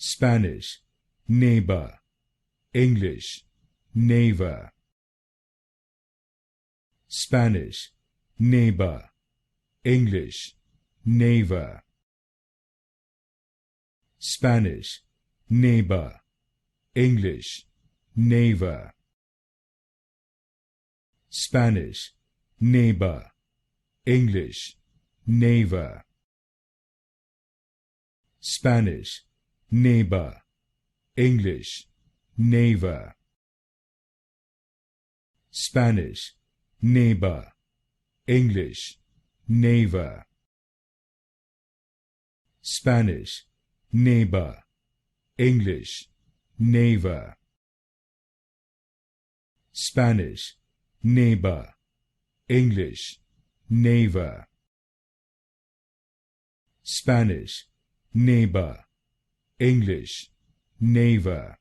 Spanish, neighbor. English, Neiva. Spanish, neighbor. English, Neiva. Spanish, neighbor. English, Neiva. Spanish, neighbor. English, Neiva. Spanish, neighbor. English, Neiva. Spanish, neighbor. English, Neiva. Spanish, neighbor. English, Neiva. Spanish, neighbor. English, Neiva. Spanish, neighbor. English, Neiva.